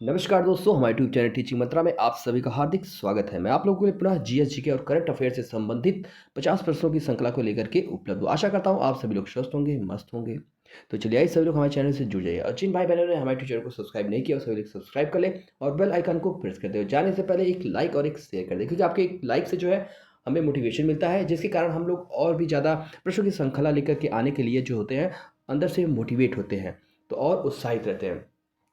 नमस्कार दोस्तों, हमारे यूट्यूब चैनल टीचिंग मंत्रा में आप सभी का हार्दिक स्वागत है। मैं आप लोगों के लिए पुनः जीएस जीके और करंट अफेयर से संबंधित 50 प्रश्नों की श्रृंखला को लेकर के उपलब्ध हूँ। आशा करता हूँ आप सभी लोग स्वस्थ होंगे, मस्त होंगे। तो चलिए आइए सभी लोग हमारे चैनल से जुड़ जाइए और जिन भाई बहनों ने हमारे यूट्यूब चैनल को सब्सक्राइब नहीं किया, सभी लोग सब्सक्राइब कर ले और बेल आइकन को प्रेस कर दे। जाने से पहले एक लाइक और एक शेयर कर दे, क्योंकि आपके एक लाइक से जो है हमें मोटिवेशन मिलता है, जिसके कारण हम लोग और भी ज़्यादा प्रश्नों की श्रृंखला लेकर के आने के लिए जो होते हैं अंदर से मोटिवेट होते हैं, तो और उत्साहित रहते हैं।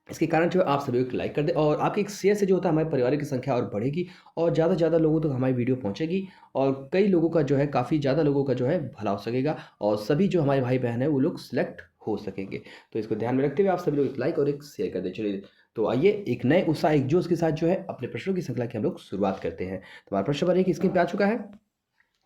इसके कारण जो है आप सभी को लाइक कर दें और आपके एक शेयर से जो होता है हमारे परिवार की संख्या और बढ़ेगी और ज़्यादा से ज़्यादा लोगों तक हमारी वीडियो पहुंचेगी और कई लोगों का जो है काफ़ी ज़्यादा लोगों का जो है भला हो सकेगा और सभी जो हमारे भाई बहन हैं वो लोग सिलेक्ट हो सकेंगे। तो इसको ध्यान में रखते हुए आप सभी लोग एक लाइक और एक शेयर कर दें। चलिए तो आइए एक नए उत्साह एक जोश के साथ जो है अपने प्रश्नों की श्रृंखला की हम लोग शुरुआत करते हैं। तो हमारा प्रश्न नंबर 1 स्क्रीन पे आ चुका है,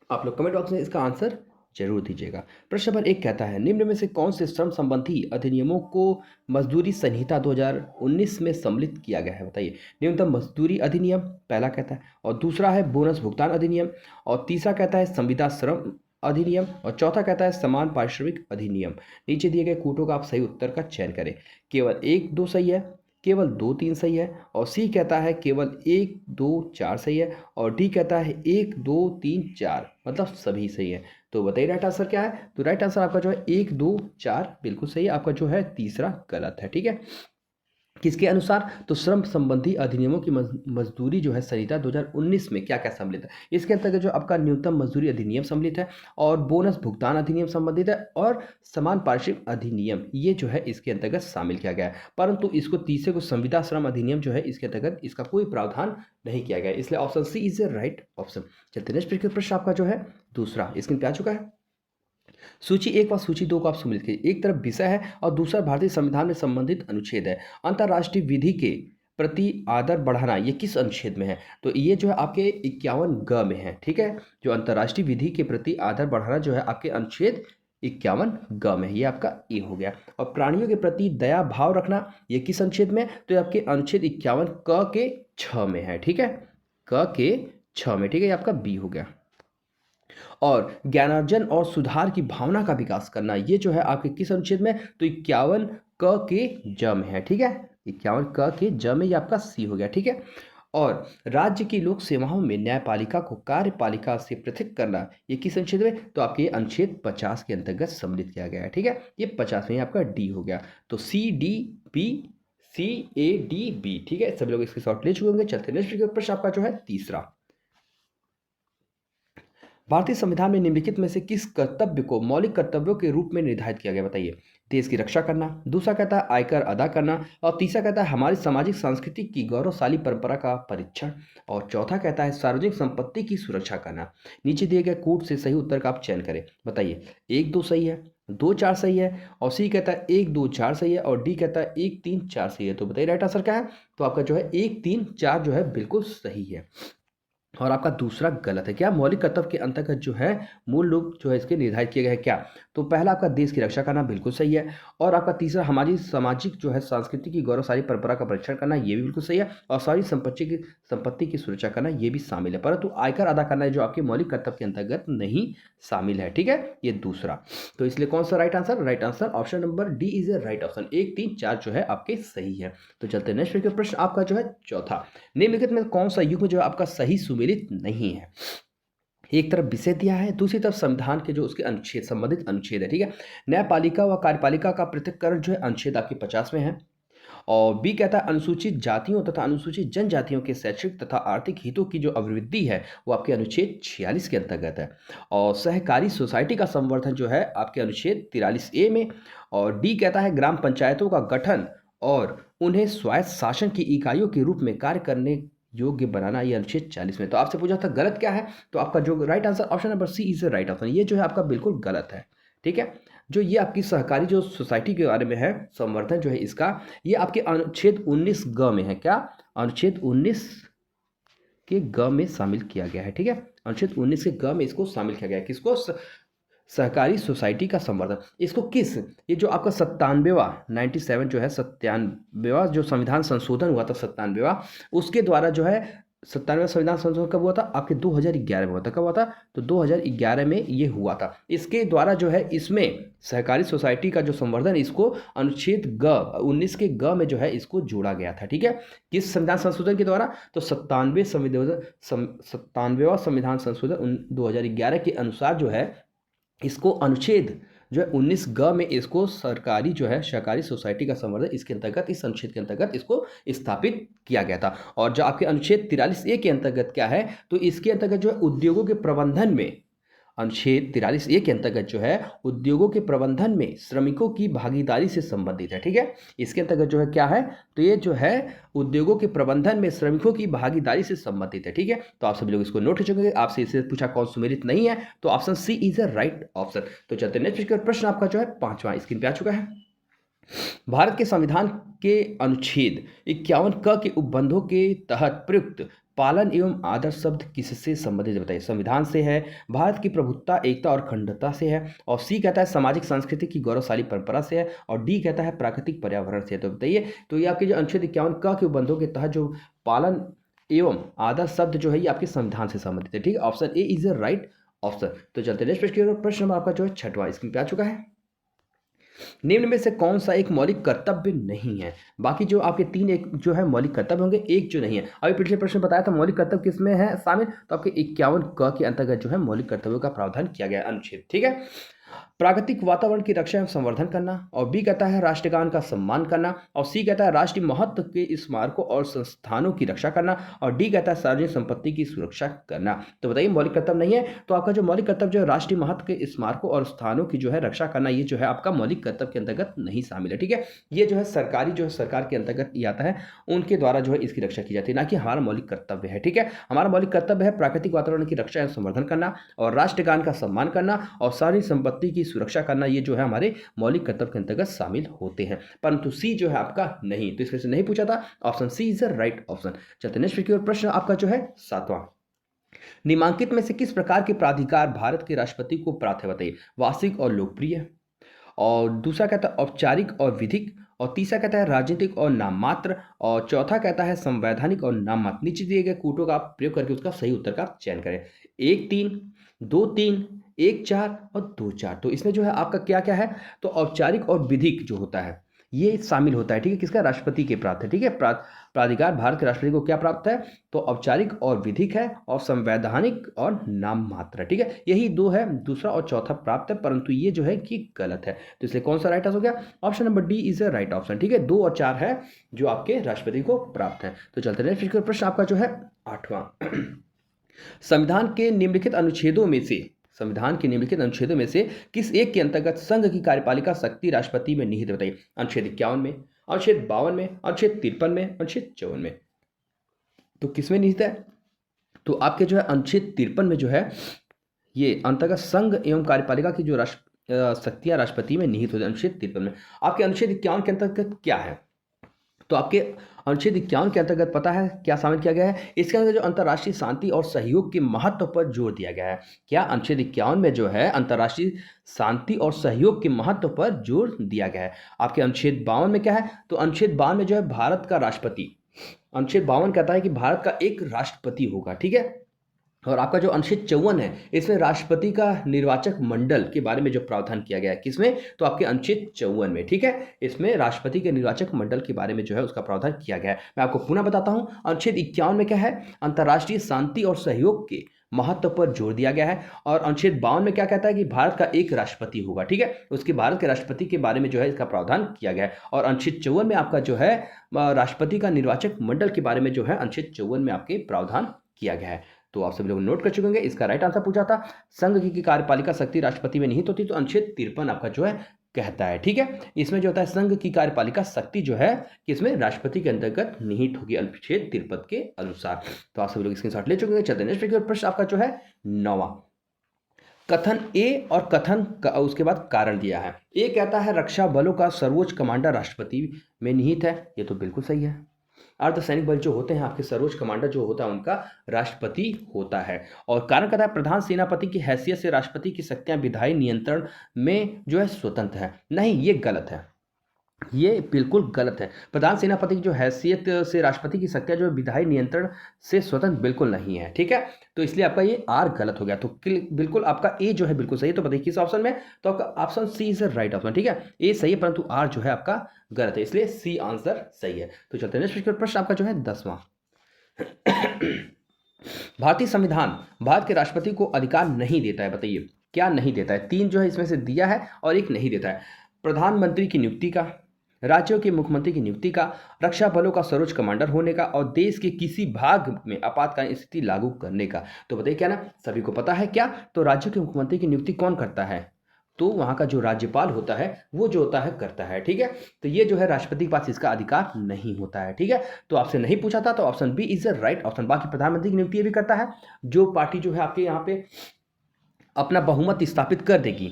आप लोग कमेंट बॉक्स में इसका आंसर जरूर दीजिएगा। प्रश्न नंबर 1 कहता है, निम्न में से कौन से श्रम संबंधी अधिनियमों को मजदूरी संहिता 2019 में सम्मिलित किया गया है? बताइए। न्यूनतम मजदूरी अधिनियम पहला कहता है, और दूसरा है बोनस भुगतान अधिनियम, और तीसरा कहता है संविदा श्रम अधिनियम, और चौथा कहता है समान पारिश्रमिक अधिनियम। नीचे दिए गए कूटों का आप सही उत्तर का चयन करें। केवल 1 2 सही है, केवल 2 3 सही है, और सी कहता है केवल 1 2 4 सही है, और डी कहता है 1 2 3 4, मतलब सभी सही है। तो बताइए राइट आंसर क्या है? तो राइट आंसर आपका जो है 1 2 4 बिल्कुल सही है, आपका जो है तीसरा गलत है। ठीक है, किसके अनुसार? तो श्रम संबंधी अधिनियमों की मजदूरी जो है संहिता 2019 में क्या क्या सम्मिलित है? इसके अंतर्गत जो आपका न्यूनतम मजदूरी अधिनियम सम्मिलित है, और बोनस भुगतान अधिनियम संबंधित है, और समान पारिश्रमिक अधिनियम ये जो है इसके अंतर्गत शामिल किया गया है। परंतु इसको तीसरे को संविदा श्रम अधिनियम जो है इसके अंतर्गत इसका कोई प्रावधान नहीं किया गया है, इसलिए option C is a right option. चलते नेक्स्ट प्रश्न आपका जो है दूसरा स्क्रीन पे आ चुका है। सूची 1 व सूची 2 को आप सम्मिलित कीजिए। एक तरफ विषय है और दूसरा भारतीय संविधान में संबंधित अनुच्छेद है। अंतर्राष्ट्रीय विधि के प्रति आदर बढ़ाना ये किस अनुच्छेद में है? तो ये जो है आपके 51 ग में है। ठीक है, जो अंतर्राष्ट्रीय विधि के प्रति आदर बढ़ाना जो है आपके अनुच्छेद 51 ग में है, ये आपका ए हो गया। और प्राणियों के प्रति दया भाव रखना ये किस अनुच्छेद में? तो ये आपके अनुच्छेद 51 क के 6 में है। ठीक है, क के 6 में। ठीक है, ये आपका बी हो गया। और ज्ञानार्जन और सुधार की भावना का विकास करना ये जो है आपके किस अनुच्छेद में? तो 51 क के ज में है। ठीक है, 51 क के ज में ये आपका सी हो गया। ठीक है, और राज्य की लोक सेवाओं में न्यायपालिका को कार्यपालिका से पृथक करना ये किस अनुच्छेद में? तो आपके अनुच्छेद 50 के अंतर्गत सम्मिलित किया गया है। ठीक है, ये 50 में आपका डी हो गया। तो C D B, C A D B. ठीक है, सभी लोग इसके शॉर्ट ले चुके होंगे। चलते नेक्स्ट प्रश्न आपका जो है तीसरा। भारतीय संविधान में निम्नलिखित में से किस कर्तव्य को मौलिक कर्तव्यों के रूप में निर्धारित किया गया? बताइए। देश की रक्षा करना, दूसरा कहता है आयकर अदा करना, और तीसरा कहता है हमारी सामाजिक सांस्कृतिक की गौरवशाली परंपरा का परीक्षण, और चौथा कहता है सार्वजनिक संपत्ति की सुरक्षा करना। नीचे दिए गए कूट से सही उत्तर का आप चयन करें। बताइए। 1 2 सही है, 2 4 सही है, और सी कहता है 1 2 4 सही है, और डी कहता है 1 3 4 सही है। तो बताइए राइट आंसर क्या है? तो आपका जो है 1 3 4 जो है बिल्कुल सही है, और आपका दूसरा गलत है। क्या? मौलिक कर्तव्य के अंतर्गत जो है मूल रूप जो है इसके निर्धारित किए गए हैं क्या? तो पहला आपका देश की रक्षा करना बिल्कुल सही है, और आपका तीसरा हमारी सामाजिक जो है संस्कृति की गौरवशाली परंपरा का परीक्षण करना ये भी बिल्कुल सही है, और सारी संपत्ति की सुरक्षा करना ये भी शामिल है, परंतु आयकर अदा करना है जो आपके मौलिक कर्तव्य के अंतर्गत नहीं शामिल है। ठीक है, ये दूसरा। तो इसलिए कौन सा right answer? Right answer option number D is a right option. 1 3 4 जो है आपके सही है। तो चलते नेक्स्ट प्रश्न आपका जो है चौथा। निम्नलिखित में कौन सा युग्म जो है आपका सही सुमेलित नहीं है? एक तरफ विषय दिया है, दूसरी तरफ संविधान के जो उसके अनुच्छेद संबंधित अनुच्छेद है। ठीक है, न्यायपालिका व कार्यपालिका का पृथक्करण जो है अनुच्छेद आपके 50 में है, और बी कहता है अनुसूचित जातियों तथा अनुसूचित जनजातियों के शैक्षिक तथा आर्थिक हितों की जो अभिवृद्धि है वो आपके अनुच्छेद 46 के अंतर्गत है, और सहकारी सोसाइटी का संवर्धन जो है आपके अनुच्छेद 43 ए में, और डी कहता है ग्राम पंचायतों का गठन और उन्हें स्वायत्त शासन की इकाइयों के रूप में कार्य करने योग्य बनाना ये अनुच्छेद 40 में। तो आपसे पूछा था गलत क्या है, तो आपका जो right answer option number C is right option, ये जो है आपका बिल्कुल गलत है। ठीक है, जो ये आपकी सहकारी जो सोसाइटी के बारे में है संवर्धन जो है इसका, ये आपके अनुच्छेद 19 ग में है। क्या? अनुच्छेद 19 के ग में शामिल किया गया है। ठीक है, अनुच्छेद 19 के ग में इसको शामिल किया गया है। किसको? सहकारी सोसाइटी का संवर्धन। इसको किस, ये जो आपका 97वां 97 जो है 97वां जो संविधान संशोधन हुआ था 97वां, उसके द्वारा जो है 97वां संविधान संशोधन कब हुआ था? आपके 2011 में हुआ था। कब हुआ था? तो 2011 में ये हुआ था। इसके द्वारा जो है इसमें सहकारी सोसाइटी का जो संवर्धन, इसको अनुच्छेद ग 19 के ग में जो है इसको जोड़ा गया था। ठीक है, किस संविधान संशोधन के द्वारा? तो 97वां संविधान संशोधन 2011 के अनुसार जो है इसको अनुच्छेद जो है 19 ग में इसको सरकारी जो है सहकारी सोसाइटी का संवर्धन, इसके अंतर्गत, इस अनुच्छेद के अंतर्गत इसको स्थापित किया गया था। और जो आपके अनुच्छेद 43 ए के अंतर्गत क्या है? तो इसके अंतर्गत जो है उद्योगों के प्रबंधन में, अनुच्छेद 43 ए के अंतर्गत जो है उद्योगों के प्रबंधन में श्रमिकों की भागीदारी से संबंधित है। ठीक है, इसके अंतर्गत जो है क्या है? तो ये जो है उद्योगों के प्रबंधन में श्रमिकों की भागीदारी से संबंधित है। ठीक है, तो आप सभी लोग इसको नोट कर चुके। आपसे इससे पूछा कौन सुमेलित नहीं है, तो option C is a right option. तो चलते नेक्स्ट प्रश्न आपका जो है 5वां स्क्रीन पे आ चुका है। भारत के संविधान के अनुच्छेद 51 क के उपबंधों के तहत प्रयुक्त पालन एवं आदर शब्द किससे संबंधित है? बताइए। संविधान से है, भारत की प्रभुत्ता, एकता और अखंडता से है, और सी कहता है सामाजिक संस्कृति की गौरवशाली परंपरा से है, और डी कहता है प्राकृतिक पर्यावरण से है। तो बताइए, तो ये आपके जो अनुच्छेद 51 क के उपबंधों के तहत जो पालन एवं आदर शब्द जो है ये आपके संविधान से संबंधित है। ठीक है, option A is the right option. तो चलते नेक्स्ट प्रश्न की ओर। प्रश्न नंबर आपका जो है 6वां स्क्रीन पे आ चुका है। निम्न में से कौन सा एक मौलिक कर्तव्य नहीं है? बाकी जो आपके 3 एक जो है मौलिक कर्तव्य होंगे, एक जो नहीं है। अभी पिछले प्रश्न बताया था मौलिक कर्तव्य किसमें है शामिल, तो आपके 51 क के अंतर्गत जो है मौलिक कर्तव्यों का प्रावधान किया गया अनुच्छेद। ठीक है, प्राकृतिक वातावरण की रक्षा एवं संवर्धन करना, और बी कहता है राष्ट्रगान का सम्मान करना, और सी कहता है राष्ट्रीय महत्व के स्मारकों और संस्थानों की रक्षा करना, और डी कहता है सार्वजनिक संपत्ति की सुरक्षा करना। तो बताइए, मौलिक कर्तव्य नहीं है, तो आपका जो मौलिक कर्तव्य जो है राष्ट्रीय महत्व के स्मारकों और स्थानों की जो है रक्षा करना, ये जो है आपका मौलिक कर्तव्य के अंतर्गत नहीं शामिल है। ठीक है, ये जो है सरकारी जो है सरकार के अंतर्गत ही आता है, उनके द्वारा जो है इसकी रक्षा की जाती है, ना कि हमारा मौलिक कर्तव्य है। ठीक है, हमारा मौलिक कर्तव्य है प्राकृतिक वातावरण की रक्षा एवं संवर्धन करना, और राष्ट्रगान का सम्मान करना, और सार्वजनिक संपत्ति की सुरक्षा करना। ये जो है हमारे मौलिक कर्तव्य के अंतर्गत शामिल होते हैं, परंतु सी जो है आपका नहीं, तो इसमें से नहीं पूछा था। Option C is the right option. चलते नेक्स्ट की ओर। प्रश्न आपका जो है 7वां। निम्नलिखित में से किस प्रकार के प्राधिकार भारत के राष्ट्रपति को प्राप्त है? बताइए। वार्षिक और लोकप्रिय, और दूसरा कहता है औपचारिक और विधिक, और तीसरा कहता है राजनीतिक और नाममात्र, और चौथा कहता है संवैधानिक और नाममात्र। नीचे दिए गए कूटों का आप प्रयोग करके उसका सही उत्तर का चयन करें। 1-3, 2-3, 1-4 और 2-4। तो इसमें जो है आपका क्या क्या है? तो औपचारिक और विधिक जो होता है ये शामिल होता है। ठीक है, किसका? राष्ट्रपति के प्राप्त है। ठीक है, प्राधिकार भारत के राष्ट्रपति को क्या प्राप्त है? तो औपचारिक और विधिक है, और संवैधानिक और नाम मात्र। ठीक है, यही 2 है, दूसरा और चौथा प्राप्त है, परंतु ये जो है कि गलत है। तो इसलिए कौन सा राइट आंसर हो गया? Option number D is a right option. ठीक है, 2 और 4 है जो आपके राष्ट्रपति को प्राप्त है। तो चलते नेक्स्ट प्रश्न आपका जो है 8वां। संविधान के निम्नलिखित अनुच्छेदों में से किस एक के अंतर्गत संघ की कार्यपालिका शक्ति राष्ट्रपति में निहित है? बताइए। अनुच्छेद 51 में, अनुच्छेद 52 में, अनुच्छेद 53 में, अनुच्छेद 54 में। तो किसमें निहित है? तो आपके जो है अनुच्छेद 53 में जो है ये अंतर्गत संघ एवं कार्यपालिका की जो शक्तियां राष्ट्रपति में निहित होती है, अनुच्छेद 53 में। आपके अनुच्छेद 51 के अंतर्गत क्या है? तो आपके अनुच्छेद 51 के अंतर्गत पता है क्या शामिल किया गया है? इसके अंदर जो अंतर्राष्ट्रीय शांति और सहयोग के महत्व पर जोर दिया गया है। क्या? अनुच्छेद 51 में जो है अंतर्राष्ट्रीय शांति और सहयोग के महत्व पर जोर दिया गया है। आपके अनुच्छेद 52 में क्या है? तो अनुच्छेद 52 में जो है भारत का राष्ट्रपति, अनुच्छेद 52 कहता है कि भारत का एक राष्ट्रपति होगा। ठीक है, और आपका जो अनुच्छेद 54 है इसमें राष्ट्रपति का निर्वाचक मंडल के बारे में जो प्रावधान किया गया है। किसमें? तो आपके अनुच्छेद 54 में। ठीक है, इसमें राष्ट्रपति के निर्वाचक मंडल के बारे में जो है उसका प्रावधान किया गया है। मैं आपको पुनः बताता हूं, अनुच्छेद 51 में क्या है? अंतर्राष्ट्रीय शांति और सहयोग के महत्व पर जोर दिया गया है, और अनुच्छेद 52 में क्या कहता है कि भारत का एक राष्ट्रपति होगा। ठीक है, उसके भारत के राष्ट्रपति के बारे में जो है इसका प्रावधान किया गया है, और अनुच्छेद 54 में आपका जो है राष्ट्रपति का निर्वाचक मंडल के बारे में जो है अनुच्छेद 54 में आपके प्रावधान किया गया है। तो आप सभी लोग नोट कर चुके होंगे। इसका राइट आंसर पूछा था संघ की कार्यपालिका शक्ति राष्ट्रपति में निहित होती, तो अनुच्छेद 53 आपका जो है कहता है। ठीक है, इसमें जो होता है संघ की कार्यपालिका शक्ति जो है किसमें? राष्ट्रपति के अंतर्गत निहित होगी अनुच्छेद 53 के अनुसार। तो आप सभी लोग स्क्रीनशॉट ले चुके हैं। चलते नेक्स्ट प्रश्न आपका जो है 9वां। कथन ए और कथन का उसके बाद कारण दिया है। ए कहता है रक्षा बलों का सर्वोच्च कमांडर राष्ट्रपति में निहित है, ये तो बिल्कुल सही है। अर्धसैनिक बल जो होते हैं आपके सर्वोच्च कमांडर जो होता है उनका राष्ट्रपति होता है। और कारण कहता है प्रधान सेनापति की हैसियत से राष्ट्रपति की शक्तियां विधायी नियंत्रण में जो है स्वतंत्र है। नहीं, ये गलत है। ये बिल्कुल गलत है। प्रधान सेनापति की जो हैसियत से राष्ट्रपति की शक्तियाँ जो है विधायी नियंत्रण से स्वतंत्र बिल्कुल नहीं है, ठीक है? तो इसलिए आपका ये आर गलत हो गया। तो बिल्कुल आपका ए जो है बिल्कुल सही है। तो बताइए किस ऑप्शन में? तो आपका option C is the right option, ठीक है? ए सही है परंतु आर जो है आपका गलत है, इसलिए सी आंसर सही है। तो चलते हैं नेक्स्ट प्रश्न आपका जो है 10वां। भारतीय संविधान भारत के राष्ट्रपति को अधिकार नहीं देता है, बताइए क्या नहीं देता है? 3 जो है इसमें से दिया है और 1 नहीं देता है। प्रधानमंत्री की नियुक्ति का, राज्यों के मुख्यमंत्री की नियुक्ति का, रक्षा बलों का सर्वोच्च कमांडर होने का और देश के किसी भाग में आपातकालीन स्थिति लागू करने का। तो बताइए क्या ना, सभी को पता है क्या? तो राज्यों के मुख्यमंत्री की नियुक्ति कौन करता है? तो वहां का जो राज्यपाल होता है वो जो होता है करता है, ठीक है? तो ये जो है राष्ट्रपति के पास इसका अधिकार नहीं होता है, ठीक है? तो आपसे नहीं पूछा था तो option B is the right option. बाकी प्रधानमंत्री की नियुक्ति ये भी करता है, जो पार्टी जो है आपके यहाँ पे अपना बहुमत स्थापित कर देगी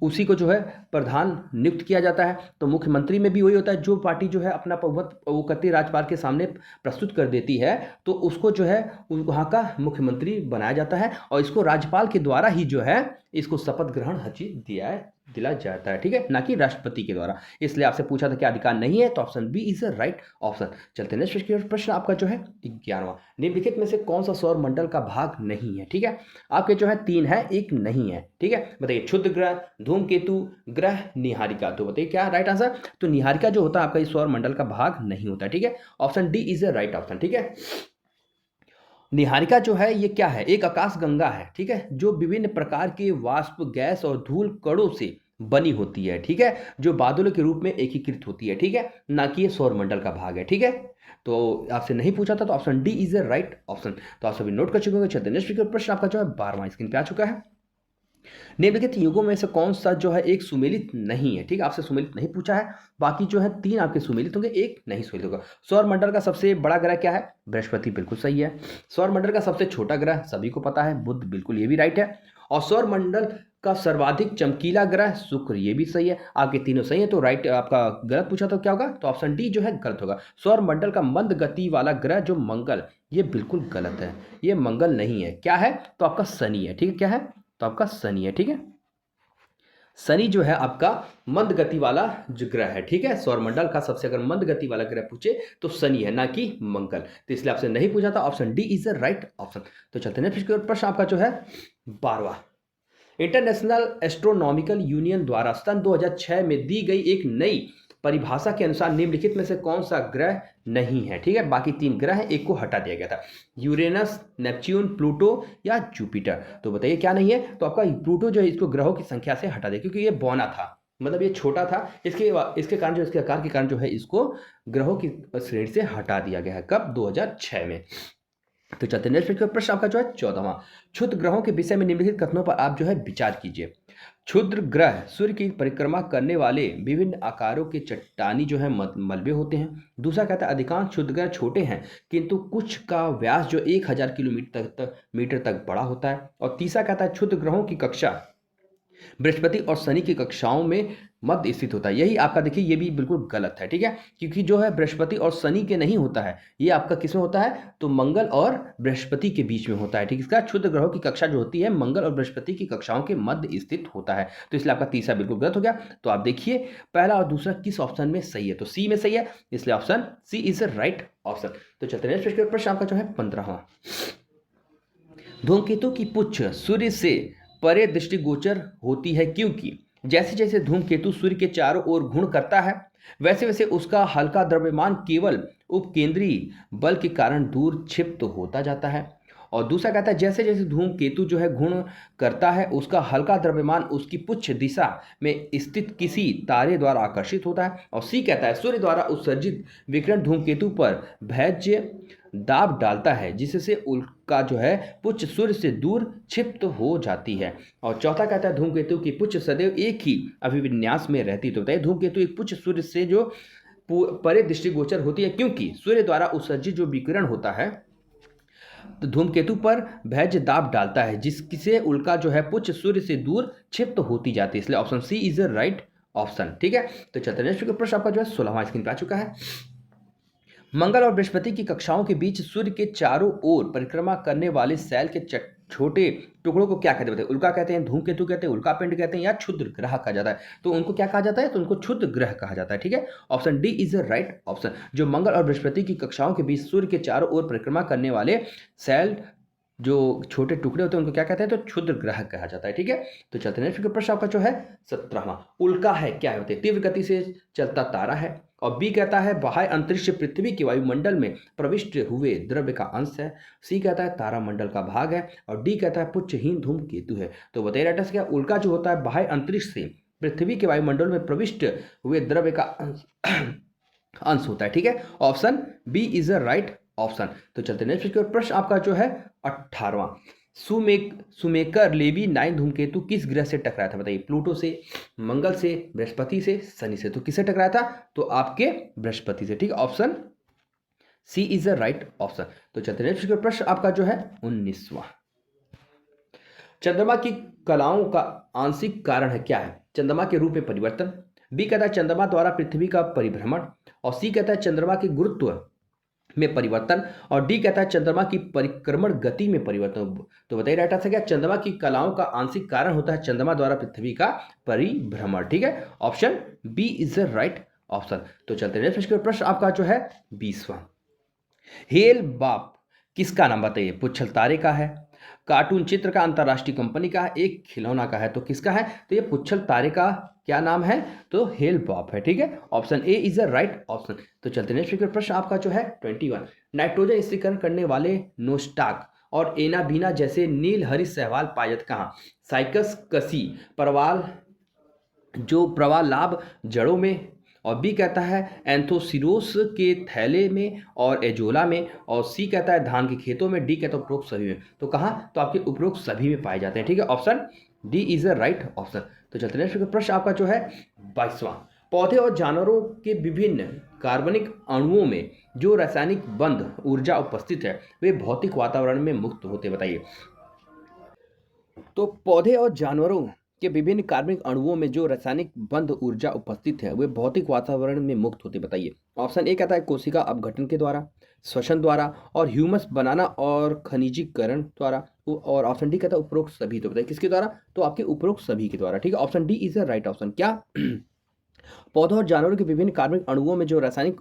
उसी को जो है प्रधान नियुक्त किया जाता है। तो मुख्यमंत्री में भी वही होता है, जो पार्टी जो है अपना बहुमत वो करती है राज्यपाल के सामने प्रस्तुत कर देती है तो उसको जो है वहाँ का मुख्यमंत्री बनाया जाता है और इसको राज्यपाल के द्वारा ही जो है इसको शपथ ग्रहण दिला जाता है, ठीक है? ना कि राष्ट्रपति के द्वारा। इसलिए आपसे पूछा था क्या अधिकार नहीं है, तो option B is the right option. चलते हैं नेक्स्ट प्रश्न आपका जो है 11वां। निम्नलिखित में से कौन सा सौर मंडल का भाग नहीं है, ठीक है? आपके जो है 3 है, 1 नहीं है, ठीक है? बताइए क्षुद्र ग्रह, धूमकेतु ग्रह, निहारिका। तो बताइए क्या राइट आंसर? तो निहारिका जो होता है आपका इस सौर मंडल का भाग नहीं होता, ठीक है? Option D is the right option, ठीक है? निहारिका जो है ये क्या है? एक आकाश गंगा है, ठीक है? जो विभिन्न प्रकार के वाष्प, गैस और धूल कणों से बनी होती है, ठीक है? जो बादलों के रूप में एकीकृत होती है, ठीक है? ना कि ये सौरमंडल का भाग है, ठीक है? तो आपसे नहीं पूछा था तो option D is the right option. तो आप सभी नोट कर चुके होंगे। चलते हैं नेक्स्ट प्रश्न आपका जो है 12वां स्क्रीन पे आ चुका है। निम्नलिखित युगों में से कौन सा जो है एक सुमेलित नहीं है, ठीक है? आपसे सुमेलित नहीं पूछा है, बाकी जो है 3 आपके सुमेलित होंगे, 1 नहीं सुमेलित होगा। सौर मंडल का सबसे बड़ा ग्रह क्या है? बृहस्पति, बिल्कुल सही है। सौर मंडल का सबसे छोटा ग्रह सभी को पता है, बुध, बिल्कुल ये भी राइट है। और सौर मंडल का सर्वाधिक चमकीला ग्रह शुक्र, ये भी सही है। आपके तीनों सही है। तो राइट आपका गलत पूछा तो क्या होगा? तो ऑप्शन डी जो है गलत होगा। सौर मंडल का मंद गति वाला ग्रह जो मंगल, ये बिल्कुल गलत है, ये मंगल नहीं है। क्या है? तो आपका शनि है, ठीक है? क्या है? तो आपका शनि है, ठीक है? शनि जो है आपका मंद गति वाला जो ग्रह है, ठीक है? सौरमंडल का सबसे अगर मंद गति वाला ग्रह पूछे तो शनि है, ना कि मंगल। तो इसलिए आपसे नहीं पूछा था, option D is the right option. तो चलते हैं नेक्स्ट प्रश्न आपका जो है 12वां। इंटरनेशनल एस्ट्रोनॉमिकल यूनियन द्वारा सन 2006 में दी गई एक नई परिभाषा के अनुसार निम्नलिखित में से कौन सा ग्रह नहीं है, ठीक है? बाकी 3 ग्रह हैं, एक को हटा दिया गया था। यूरेनस, नेपच्यून, प्लूटो या जुपिटर। तो बताइए क्या नहीं है? तो आपका प्लूटो जो है इसको ग्रहों की संख्या से हटा दिया, क्योंकि ये बौना था, मतलब ये छोटा था। इसके कारण जो इसके आकार के कारण जो है इसको ग्रहों की श्रेणी से हटा दिया गया है। कब? 2006 में। तो चलते हैं नेक्स्ट प्रश्न आपका जो है 14वां। क्षुद्र ग्रहों के विषय में निम्नलिखित कथनों पर आप जो है विचार कीजिए। क्षुद्र ग्रह सूर्य की परिक्रमा करने वाले विभिन्न आकारों के चट्टानी जो है मलबे होते हैं। दूसरा कहता है अधिकांश क्षुद्र ग्रह छोटे हैं किंतु कुछ का व्यास जो 1000 किलोमीटर मीटर तक बड़ा होता है। और तीसरा कहता है क्षुद्र ग्रहों की कक्षा बृहस्पति और शनि की कक्षाओं में मध्य स्थित होता है। यही आपका देखिए ये भी बिल्कुल गलत है, ठीक है? क्योंकि जो है बृहस्पति और शनि के नहीं होता है, ये आपका किसमें होता है? तो मंगल और बृहस्पति के बीच में होता है, ठीक है? इसका क्षुद्र ग्रहों की कक्षा जो होती है मंगल और बृहस्पति की कक्षाओं के मध्य स्थित होता है। तो इसलिए आपका तीसरा बिल्कुल गलत हो गया। तो आप देखिए पहला और दूसरा किस ऑप्शन में सही है? तो सी में सही है, इसलिए option C is the right option. तो चलते हैं नेक्स्ट प्रश्न आपका जो है 15वां। धूमकेतु की पुच्छ सूर्य से परे दृष्टिगोचर होती है क्योंकि जैसे जैसे धूमकेतु सूर्य के चारों ओर घूर्ण करता है वैसे वैसे उसका हल्का द्रव्यमान केवल उपकेंद्रीय बल के कारण दूर क्षिप्त होता जाता है। और दूसरा कहता है जैसे जैसे धूमकेतु जो है घूर्ण करता है उसका हल्का द्रव्यमान उसकी पुच्छ दिशा में स्थित किसी तारे द्वारा आकर्षित होता है। और सी कहता है सूर्य द्वारा उत्सर्जित विकिरण धूमकेतु पर भैज्य दाब डालता है जिससे उल्का जो है पुच्छ सूर्य से दूर क्षिप्त हो जाती है। और चौथा कहता है धूमकेतु की पुच्छ सदैव एक ही अभिविन्यास में रहती है। तो बताइए धूमकेतु एक पुच्छ सूर्य से जो परे दृष्टिगोचर होती है क्योंकि सूर्य द्वारा उत्सर्जित जो विकिरण होता है तो धूमकेतु पर भैज्य दाब डालता है जिससे उल्का जो है पुच्छ सूर्य से दूर क्षिप्त होती जाती है। इसलिए option C is the right option, ठीक है? तो चलते नेक्स्ट प्रश्न आपका जो है 16वां स्क्रीन पे आ चुका है। मंगल और बृहस्पति की कक्षाओं के बीच सूर्य के चारों ओर परिक्रमा करने वाले शैल के छोटे टुकड़ों को क्या कहते हैं बताइए? उल्का कहते हैं, धूमकेतु कहते हैं, उल्कापिंड कहते हैं या क्षुद्र ग्रह कहा जाता है। तो उनको क्या कहा जाता है? तो उनको क्षुद्र ग्रह कहा जाता है, ठीक है? Option D is the right option. जो मंगल और बृहस्पति की कक्षाओं के बीच सूर्य के चारों ओर परिक्रमा करने वाले सेल जो छोटे टुकड़े होते हैं उनको क्या कहते हैं? तो क्षुद्र ग्रह कहा जाता है, ठीक है? तो चलते हैं नेक्स्ट प्रश्न आपका जो है 17वां। उल्का है क्या है बताइए? तीव्र गति से चलता तारा है। और बी कहता है बाह्य अंतरिक्ष पृथ्वी के वायुमंडल में प्रविष्ट हुए द्रव्य का अंश है। सी कहता है तारामंडल का भाग है। और डी कहता है पुच्छहीन धूमकेतु है। तो बताइए राइटर्स क्या? उल्का जो होता है बाह्य अंतरिक्ष से पृथ्वी के वायुमंडल में प्रविष्ट हुए द्रव्य का अंश होता है, ठीक है? Option B is a right option. तो चलते नेक्स्ट प्रश्न आपका जो है 18वां। सुमेकर लेवी 9 धूमकेतु किस ग्रह से टकराया था बताइए? प्लूटो से, मंगल से, बृहस्पति से, शनि से। तो किससे टकराया था? तो आपके बृहस्पति से, ठीक है? Option C is the right option. तो चलते नेक्स्ट प्रश्न आपका जो है 19वां। चंद्रमा की कलाओं का आंशिक कारण है क्या है? चंद्रमा के रूप में परिवर्तन। बी कहता है चंद्रमा द्वारा पृथ्वी का परिभ्रमण। और सी कहता है चंद्रमा के गुरुत्व में परिवर्तन। और डी कहता है चंद्रमा की परिक्रमण गति में परिवर्तन। तो बताइए राइट आंसर क्या? चंद्रमा की कलाओं का आंशिक कारण होता है चंद्रमा द्वारा पृथ्वी का परिभ्रमण, ठीक है? Option B is the right option. तो चलते हैं नेक्स्ट प्रश्न आपका जो है 20वां। हेल बाप किसका नाम बताइए? पुच्छल तारे का है, कार्टून चित्र का, अंतरराष्ट्रीय कंपनी का है, एक खिलौना का है। तो किसका है? तो ये पुच्छल तारे का क्या नाम है? तो हेल बॉप है, ठीक है? Option A is the right option. तो चलते नेक्स्ट प्रश्न आपका जो है 21। नाइट्रोजन स्थिरीकरण करने वाले नोस्टाक और एनाबीना जैसे नील हरित शैवाल पाए जाते कहाँ? साइकस कसी प्रवाल जो प्रवालाभ जड़ों में। और बी कहता है एंथोसिरोस के थैले में और एजोला में। और सी कहता है धान के खेतों में। डी कहता है उपरोक्त सभी में। तो कहाँ? तो आपके उपरोक्त सभी में पाए जाते हैं, ठीक है? Option D is the right option. तो चलते नेक्स्ट प्रश्न आपका जो है 22वां। पौधे और जानवरों के विभिन्न कार्बनिक अणुओं में जो रासायनिक बंध ऊर्जा उपस्थित है वे भौतिक वातावरण में मुक्त होते, बताइए? तो पौधे और जानवरों के विभिन्न कार्बनिक अणुओं में जो रासायनिक बंध ऊर्जा उपस्थित है वे भौतिक वातावरण में मुक्त होते, बताइए? ऑप्शन ए कहता है कोशिका अपघटन के द्वारा, श्वसन द्वारा और ह्यूमस बनाना और खनिजीकरण द्वारा। और ऑप्शन डी कहता है उपरोक्त सभी। तो बताइए किसके द्वारा? तो आपके उपरोक्त सभी के द्वारा, ठीक है? Option D is the right option. क्या? पौधों और जानवरों के विभिन्न कार्बनिक अणुओं में जो रासायनिक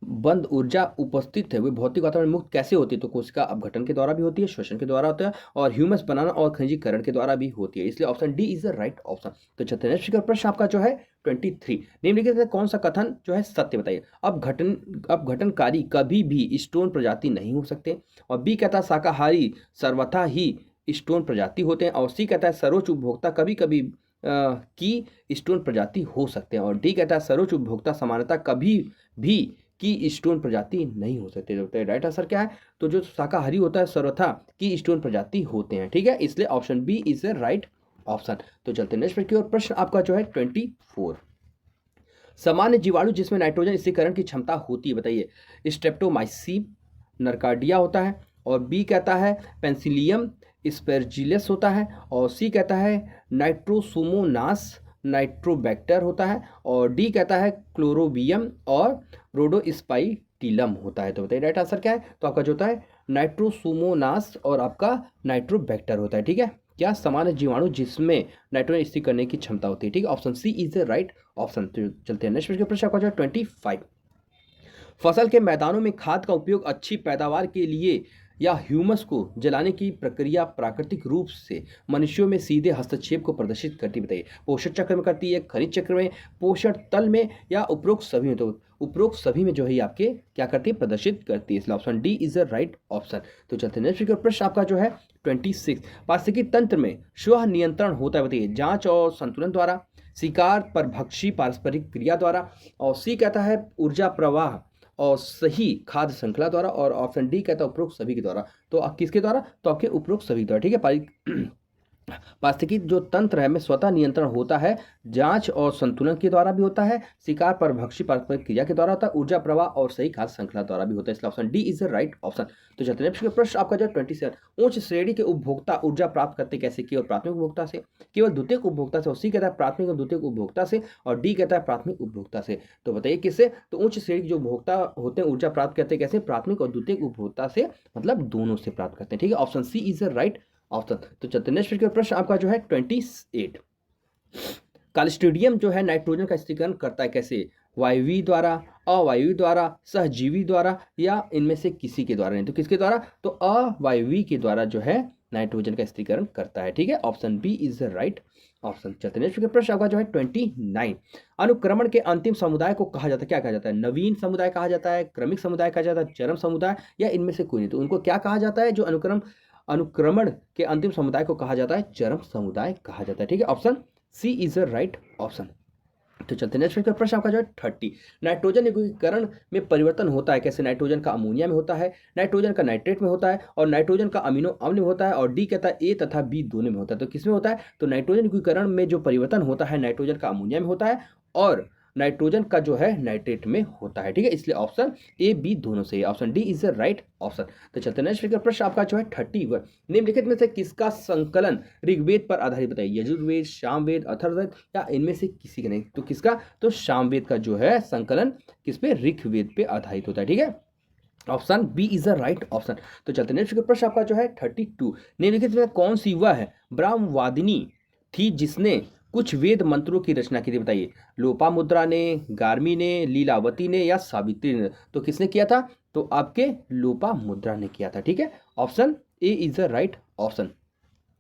बंद ऊर्जा उपस्थित है वे भौतिक वातावरण मुक्त कैसे होती है? तो कोशिका अपघटन के द्वारा भी होती है, श्वसन के द्वारा होता है और ह्यूमस बनाना और खनिजीकरण के द्वारा भी होती है। इसलिए option D is the right option. तो चलते नेक्स्ट प्रश्न आपका जो है 23। निम्नलिखित में कौन सा कथन जो है सत्य, बताइए? अपघटनकारी कभी भी स्टोन प्रजाति नहीं हो सकते। और बी कहता है शाकाहारी सर्वथा ही स्टोन प्रजाति होते हैं। और सी कहता है सर्वोच्च उपभोक्ता कभी कभी की स्टोन प्रजाति हो सकते हैं। और डी कहता है सर्वोच्च उपभोक्ता सामान्यतः कभी भी की स्टोन प्रजाति नहीं हो सकते। तो राइट आंसर क्या है? तो जो शाकाहारी होता है सर्वथा की स्टोन प्रजाति होते हैं, ठीक है? इसलिए option B is the right option. तो चलते हैं नेक्स्ट प्रश्न आपका जो है 24। सामान्य जीवाणु जिसमें नाइट्रोजन स्थिरीकरण की क्षमता होती है, बताइए? स्ट्रेप्टोमाइसीन नरकार्डिया होता है। और बी कहता है पेंसिलियम स्पेर्जिलस होता है। और सी कहता है नाइट्रोसोमोनास नाइट्रोबैक्टर होता है। और डी कहता है क्लोरोबियम और रोडोस्पाइटिलम होता है। तो बताइए राइट आंसर क्या है? तो आपका जो होता है नाइट्रोसोमोनास और आपका नाइट्रोबैक्टर होता है, ठीक है? क्या? सामान्य जीवाणु जिसमें नाइट्रोजन स्थिर करने की क्षमता होती है, ठीक है? Option C is the right option. तो चलते हैं नेक्स्ट प्रश्न आपका जो है 25। फसल के मैदानों में खाद का उपयोग अच्छी पैदावार के लिए या ह्यूमस को जलाने की प्रक्रिया प्राकृतिक रूप से मनुष्यों में सीधे हस्तक्षेप को प्रदर्शित करती, बताइए? पोषण चक्र में करती है, खनिज चक्र में, पोषण तल में या उपरोक्त सभी में? तो उपरोक्त सभी में जो है आपके क्या करती है? प्रदर्शित करती है। इसलिए option D is the right option. तो चलते हैं नेक्स्ट प्रश्न आपका जो है 26। पारिस्थितिकी तंत्र में स्व नियंत्रण होता है, बताइए? जांच और संतुलन द्वारा, शिकार परभक्षी पारस्परिक क्रिया द्वारा। और सी कहता है ऊर्जा प्रवाह और सही खाद्य श्रृंखला द्वारा। और ऑप्शन डी कहता है उपरोक्त सभी के द्वारा। तो किसके द्वारा? तो आपके उपरोक्त सभी द्वारा, ठीक है? पारिस्थितिकी जो तंत्र है में स्वतः नियंत्रण होता है, जांच और संतुलन के द्वारा भी होता है, शिकार परभक्षी पारस्परिक क्रिया के द्वारा होता है, ऊर्जा प्रवाह और सही खाद्य श्रृंखला द्वारा भी होता है। इसलिए option D is the right option. तो चलते हैं प्रश्न आपका जो 27। उच्च श्रेणी के उपभोक्ता ऊर्जा प्राप्त करते कैसे? केवल प्राथमिक उपभोक्ता से, केवल द्वितीयक उपभोक्ता से। और सी कहता है प्राथमिक और द्वितीयक उपभोक्ता से। और डी कहता है प्राथमिक उपभोक्ता से। तो बताइए किससे? तो उच्च श्रेणी के जो उपभोक्ता होते हैं ऊर्जा प्राप्त करते कैसे? प्राथमिक और द्वितीयक उपभोक्ता से, मतलब दोनों से प्राप्त करते हैं, ठीक है? Option C is the right option. तो चलते नेक्स्ट प्रश्न आपका जो है 28। क्लस्ट्रिडियम जो है नाइट्रोजन का स्थिरीकरण करता है कैसे? वायवीय द्वारा, अवायवीय द्वारा, सहजीवी द्वारा या इनमें से किसी के द्वारा नहीं। तो किसके द्वारा? तो अवायवीय के द्वारा जो है नाइट्रोजन का स्थिरीकरण करता है। ठीक है, option B is the right option. चलते नेक्स्ट प्रश्न आपका जो है 29। अनुक्रमण के अंतिम समुदाय को कहा जाता है, क्या कहा जाता है? नवीन समुदाय कहा जाता है, क्रमिक समुदाय कहा जाता है, चरम समुदाय या इनमें से कोई नहीं। तो उनको क्या कहा जाता है? जो अनुक्रमण के अंतिम समुदाय को कहा जाता है चरम समुदाय कहा जाता है। ठीक है, option C is the right option. तो चलते नेक्स्ट प्रश्न आपका जो है 30। नाइट्रोजन यौगिकीकरण में परिवर्तन होता है कैसे? नाइट्रोजन का अमोनिया में होता है, नाइट्रोजन का नाइट्रेट में होता है और नाइट्रोजन का अमीनो अम्ल में होता है और डी कहता है ए तथा बी दोनों में होता है। तो किसमें होता है? तो नाइट्रोजन यौगिकीकरण में जो परिवर्तन होता है नाइट्रोजन का अमोनिया में होता है और नाइट्रोजन का जो है नाइट्रेट में होता है। ठीक है, इसलिए ऑप्शन ए बी दोनों सही है, option D is the right option. तो चलते नेक्स्ट प्रश्न आपका जो है 31। निम्नलिखित में से किसका संकलन ऋग्वेद पर आधारित बताइए? यजुर्वेद, सामवेद, अथर्ववेद या इनमें से किसी का नहीं। तो किसका? तो सामवेद का जो है संकलन किस पे? ऋग्वेद पे आधारित होता है। ठीक है, option B is the right option. तो चलते नेक्स्ट प्रश्न आपका जो है 32। निम्नलिखित में कौन सी वह है ब्रह्मवादिनी थी जिसने कुछ वेद मंत्रों की रचना की थी? बताइए। लोपामुद्रा ने, गार्मी ने, लीलावती ने या सावित्री ने। तो किसने किया था? तो आपके लोपामुद्रा ने किया था। ठीक है, option A is the right option.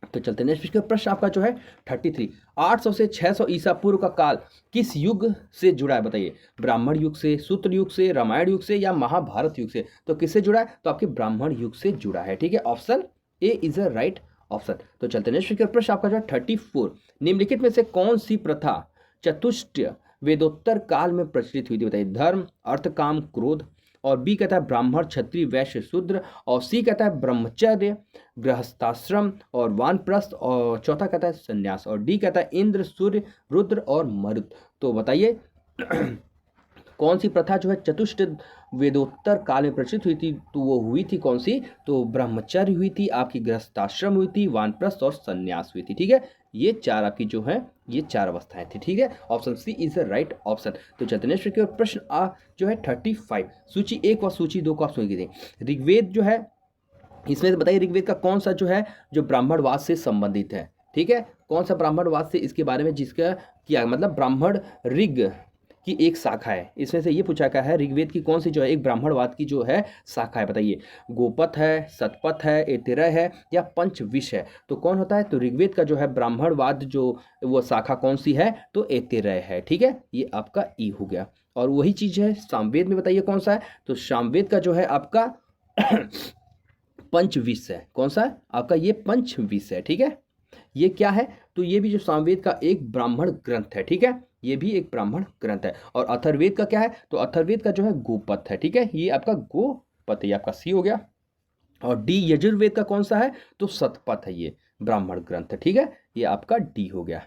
तो चलते नेक्स्ट प्रश्न आपका जो है 33। 800 से 600 ईसा पूर्व का काल किस युग से जुड़ा है? बताइए। ब्राह्मण युग से, सूत्र युग से, रामायण युग से या महाभारत युग से। तो किससे जुड़ा है? तो आपके ब्राह्मण युग से जुड़ा है। ठीक है, option A is the right option. तो चलते नेक्स्ट प्रश्न आपका जो है 34। निम्नलिखित में से कौन सी प्रथा चतुष्ट वेदोत्तर काल में प्रचलित हुई थी? बताइए। धर्म, अर्थ, काम, क्रोध और बी कहता है ब्राह्मण, क्षत्रिय, वैश्य, शूद्र और सी कहता है ब्रह्मचर्य, गृहस्थाश्रम और वानप्रस्थ और चौथा कहता है संन्यास और डी कहता है इंद्र, सूर्य, रुद्र और मरुत। तो बताइए कौन सी प्रथा जो है चतुष्ट वेदोत्तर काल में प्रचलित हुई थी? तो वो हुई थी कौन सी? तो ब्रह्मचर्य हुई थी, आपकी गृहस्थाश्रम हुई थी, वानप्रस्थ और संन्यास हुई थी। ठीक है, ये चार आपकी जो है ये चार अवस्थाएं थी। ठीक है, option C is the right option. तो चलते नेक्स्ट प्रश्न जो है 35। सूची 1 व सूची 2 को आप सुन लीजिए। ऋग्वेद जो है इसमें से बताइए ऋग्वेद का कौन सा जो है जो ब्राह्मणवाद से संबंधित है? ठीक है, कौन सा ब्राह्मणवाद से इसके बारे में जिसका किया मतलब ब्राह्मण ऋग की एक शाखा है। इसमें से ये पूछा गया है ऋग्वेद की कौन सी जो है एक ब्राह्मणवाद की जो है शाखा है? बताइए। गोपथ है, सतपथ है, ऐतिरेय है या पंचविश है। तो कौन होता है? तो ऋग्वेद का जो है ब्राह्मणवाद जो वो शाखा कौन सी है? तो ऐतिरेय है। ठीक है, ये आपका ई हो गया। और वही चीज है सामवेद में, बताइए कौन सा है? तो सामवेद का जो है आपका पंचविश है। कौन सा है आपका? ये पंचविश है। ठीक है, ये क्या है? तो ये भी जो सामवेद का एक ब्राह्मण ग्रंथ है। ठीक है, ये भी एक ब्राह्मण ग्रंथ है। और अथर्ववेद का क्या है? तो अथर्ववेद का जो है गोपथ है। ठीक है, ये आपका गोपथ है, ये आपका सी हो गया। और डी यजुर्वेद का कौन सा है? तो सतपथ है, ये ब्राह्मण ग्रंथ है। ठीक है, ये आपका डी हो गया।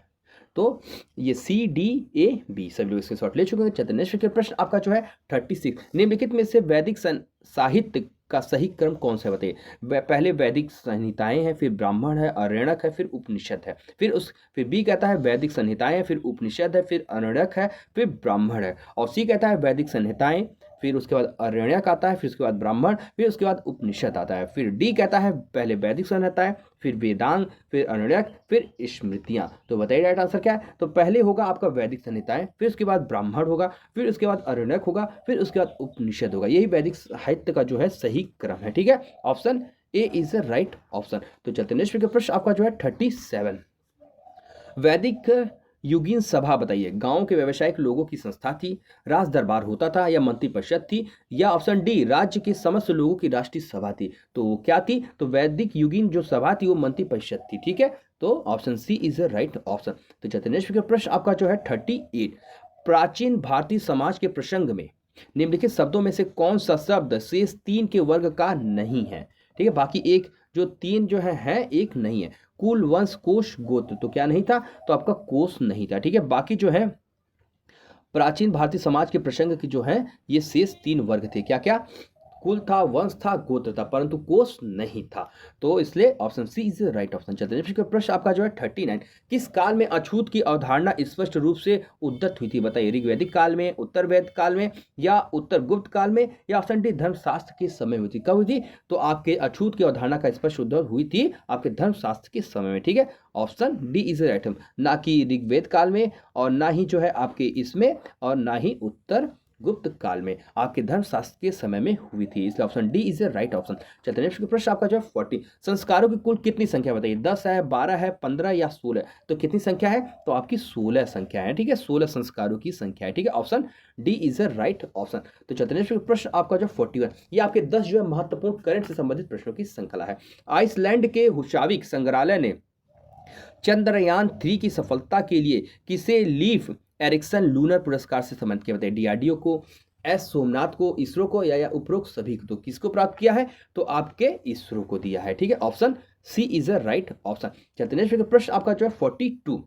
तो ये सी डी ए बी सभी लोग इसके शॉर्ट ले चुके हैं। चलते नेक्स्ट प्रश्न आपका जो है 36। निम्नलिखित में से वैदिक साहित्य का सही क्रम कौन सा है? बताइए। पहले वैदिक संहिताएं हैं, फिर ब्राह्मण है, अरण्यक है, फिर उपनिषद है। फिर बी कहता है वैदिक संहिताएं हैं, फिर उपनिषद है, फिर अरण्यक है, फिर ब्राह्मण है। और सी कहता है वैदिक संहिताएं, फिर उसके बाद अरण्यक आता है, फिर उसके बाद ब्राह्मण, फिर उसके बाद उपनिषद आता है। फिर डी कहता है पहले वैदिक संहिताएं, फिर वेदांग, फिर अरण्यक, फिर स्मृतियां। तो बताइए राइट आंसर क्या है? तो पहले होगा आपका वैदिक संहिताएं, फिर उसके बाद ब्राह्मण होगा, फिर उसके बाद अरण्यक होगा, फिर उसके बाद उपनिषद होगा। यही वैदिक साहित्य का जो है सही क्रम है। ठीक है, option A is the right option. तो चलते नेक्स्ट प्रश्न आपका जो है 37। वैदिक युगीन सभा बताइए। गांव के व्यवसायिक लोगों की संस्था थी, राज दरबार होता था या मंत्रिपरिषद थी या ऑप्शन डी राज्य के समस्त लोगों की राष्ट्रीय सभा थी। तो क्या थी? तो वैदिक युगीन जो सभा थी वो मंत्रिपरिषद थी। ठीक है, तो option C is the right option. तो चलते नेक्स्ट प्रश्न आपका जो है 38। प्राचीन भारतीय समाज के प्रसंग में निम्नलिखित शब्दों में से कौन सा शब्द शेष 3 के वर्ग का नहीं है? ठीक है, बाकी एक जो 3 जो है एक नहीं है। कुल, वंश, कोश, गोत्र। तो क्या नहीं था? तो आपका कोश नहीं था। ठीक है, बाकी जो है प्राचीन भारतीय समाज के प्रसंग की जो है ये शेष 3 वर्ग थे। क्या क्या? कुल था, वंश था, गोत्र था, परंतु कोष नहीं था। तो इसलिए option C is right option. चलते हैं नेक्स्ट प्रश्न आपका जो है 39। किस काल में अछूत की अवधारणा स्पष्ट रूप से उद्धत हुई थी? बताइए, ऋग्वैदिक काल में, उत्तर वैद काल में, या उत्तर गुप्त काल में, या ऑप्शन डी धर्मशास्त्र के समय हुई थी? कब हुई थी? तो आपके अछूत की अवधारणा का स्पष्ट उद्धव हुई थी आपके धर्मशास्त्र के समय में। ठीक है, ऑप्शन डी इज राइट, ना कि ऋग्वेद काल में, और ना ही जो है आपके इसमें, और ना ही उत्तर गुप्त काल में, आपके धर्मशास्त्र के समय में हुई थी। इसलिए option D is a right option. चलते नेक्स्ट प्रश्न आपका जो है 40। संस्कारों की कुल कितनी संख्या बताइए? 10 है, 12 है, 15 या 16? तो कितनी संख्या है? तो आपकी 16 संख्या है। ठीक है, 16 संस्कारों की संख्या है। ठीक है, option D is a right option. तो चलते नेक्स्ट प्रश्न आपका जो 41, ये आपके 10 जो है महत्वपूर्ण करंट से संबंधित प्रश्नों की श्रृंखला है। आइसलैंड के हुशाविक संग्रहालय ने चंद्रयान 3 की सफलता के लिए किसे लीफ एरिक्सन लूनर पुरस्कार से सम्मानित किया? बताइए, डीआरडीओ को, एस सोमनाथ को, इसरो को, या उपरोक्त सभी को? तो किसको प्राप्त किया है? तो आपके इसरो को दिया है। ठीक है, option C is a right option. चलते नेक्स्ट प्रश्न आपका जो है 42।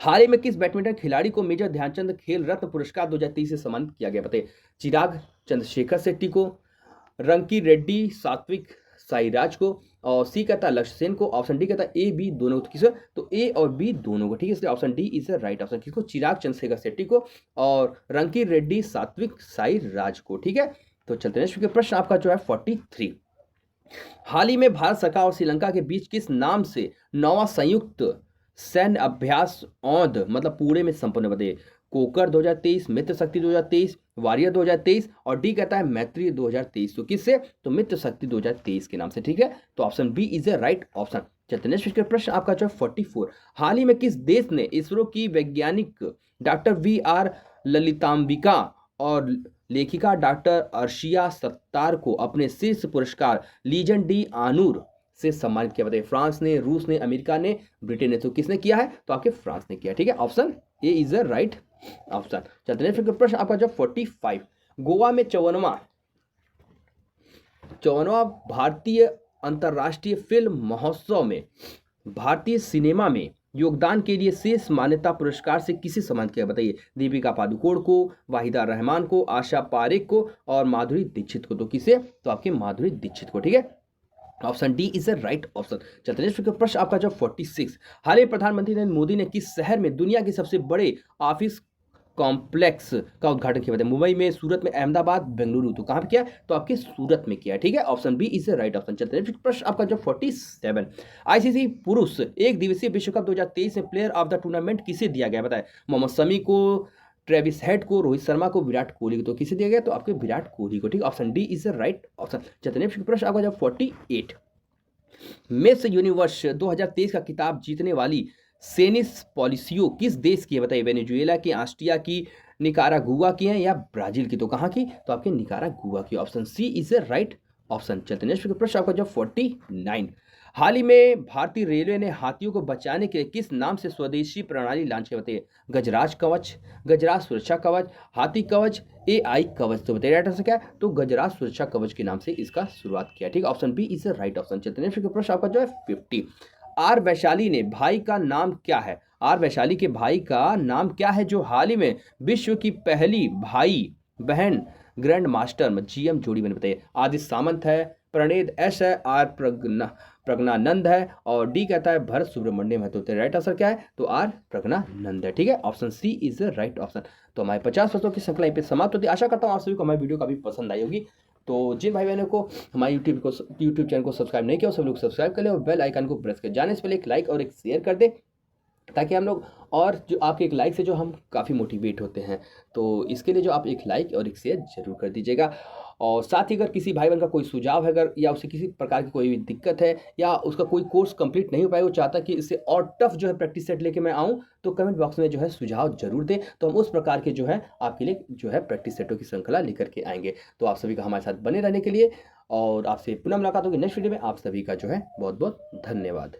हाल ही में किस बैडमिंटन खिलाड़ी को मेजर ध्यानचंद खेल रत्न पुरस्कार 2023 से सम्मानित किया गया? बताइए, चिराग चंद्रशेखर शेट्टी को, रंकी रेड्डी, सात्विक साईराज को, और सी कहता है लक्ष्य सेन को, ऑप्शन डी कहता है ए बी दोनों को। किसको? तो ए और बी दोनों को। ठीक है, इसलिए option D is the right option. किसको? चिराग चंद्रशेखर शेट्टी को और रंकी रेड्डी, सात्विक साईराज को। ठीक है, तो चलते हैं नेक्स्ट प्रश्न आपका जो है 43। हाल ही में भारत सरकार और श्रीलंका के बीच किस नाम से नौवां संयुक्त सैन्य अभ्यास औंध मतलब पूरे में संपन्न? बताइए, कोकर 2023, मित्र शक्ति 2023, वॉरियर 2023, और डी कहता है मैत्री 2023। तो किससे? तो मित्र शक्ति 2023 के नाम से। ठीक है, तो option B is a right option. चलते नेक्स्ट प्रश्न आपका जो है 44। हाल ही में किस देश ने इसरो की वैज्ञानिक डॉक्टर वी आर ललितांबिका और लेखिका डॉक्टर अर्शिया सत्तार को अपने शीर्ष पुरस्कार लीजन डी आनूर से सम्मानित किया? बताइए, फ्रांस ने, रूस ने, अमेरिका ने, ब्रिटेन ने? तो किसने किया है? तो आपके फ्रांस ने किया। ठीक है, option A is a right option. चलते हैं प्रश्न आपका जो 45। गोवा में 54वां भारतीय अंतर्राष्ट्रीय फिल्म महोत्सव में भारतीय सिनेमा में योगदान के लिए शेष मान्यता पुरस्कार से किसे सम्मानित किया? बताइए, दीपिका पादुकोण को, वाहिदा रहमान को, आशा पारेख को, और माधुरी दीक्षित को? तो किसे? तो आपके माधुरी दीक्षित को। ठीक है, option D is a right option. चलते हैं प्रश्न आपका जो 46। हाल ही प्रधानमंत्री नरेंद्र मोदी ने किस शहर में दुनिया के सबसे बड़े ऑफिस कॉम्प्लेक्स का उद्घाटन किया? बताए, मुंबई में, सूरत में, अहमदाबाद, बेंगलुरु? तो कहां पे किया? तो आपके सूरत में किया। ठीक है, option B is right option. चलते हैं प्रश्न आपका जो 47। आईसीसी पुरुष एक दिवसीय विश्व कप 2023 में प्लेयर ऑफ द टूर्नामेंट किसे दिया गया? बताए, मोहम्मद शमी को, ट्रेविस हेड को, रोहित शर्मा को, विराट कोहली को? तो किसे दिया गया? तो आपके विराट कोहली को। ठीक, option D is right option. चलते हैं प्रश्न आपका जो 48। मिस यूनिवर्स 2023 का खिताब जीतने वाली सेनिस पॉलिसियो किस देश की है? बताइए, वेनेजुएला की, ऑस्ट्रिया की, निकारागुआ की है, या ब्राजील की? तो कहां की? तो आपके निकारागुआ की। Option C is a right option. चलते नेक्स्ट प्रश्न आपका जो 49। हाल ही में भारतीय रेलवे ने हाथियों को बचाने के लिए किस नाम से स्वदेशी प्रणाली लॉन्च की? बताइए, गजराज कवच, गजराज सुरक्षा कवच, हाथी कवच, AI कवच? तो बताइए राइट आंसर क्या है? तो गजराज सुरक्षा कवच के नाम से इसका शुरुआत किया। ठीक, option B is right option. चलते नेक्स्ट प्रश्न आपका जो है 50। आर वैशाली ने भाई का नाम क्या है? आर वैशाली के भाई का नाम क्या है जो हाल ही में विश्व की पहली भाई बहन ग्रैंड मास्टर GM जोड़ी बने? बताइए, आदित्य सामंत है, प्रणेद एस है, आर प्रज्ञानंद है, और डी कहता है भरत सुब्रमण्यम है। तो राइट आंसर क्या है? तो आर प्रज्ञानंद है। ठीक है, option C is the right option. तो हमारे 50 प्रश्नों की श्रृंखला यहाँ पे समाप्त होती है। आशा करता हूँ आप सभी को हमारी वीडियो काफी पसंद आई होगी। तो जिन भाई बहनों को हमारे यूट्यूब चैनल को सब्सक्राइब नहीं किया, सब लोग सब्सक्राइब कर ले और बेल आइकन को प्रेस कर जाने से पहले एक लाइक और एक शेयर कर दे, ताकि हम लोग, और जो आपके एक लाइक से जो हम काफ़ी मोटिवेट होते हैं, तो इसके लिए जो आप एक लाइक और एक शेयर जरूर कर दीजिएगा। और साथ ही अगर किसी भाई बहन का कोई सुझाव है, अगर या उसे किसी प्रकार की कोई भी दिक्कत है, या उसका कोई कोर्स कंप्लीट नहीं हो पाया, वो चाहता है कि इससे और टफ जो है प्रैक्टिस सेट लेके मैं आऊँ, तो कमेंट बॉक्स में जो है सुझाव जरूर दें, तो हम उस प्रकार के जो है आपके लिए जो है प्रैक्टिस सेटों की श्रृंखला लेकर के आएंगे। तो आप सभी का हमारे साथ बने रहने के लिए, और आपसे पुनः मुलाकात होगी नेक्स्ट वीडियो में। आप सभी का जो है बहुत बहुत धन्यवाद।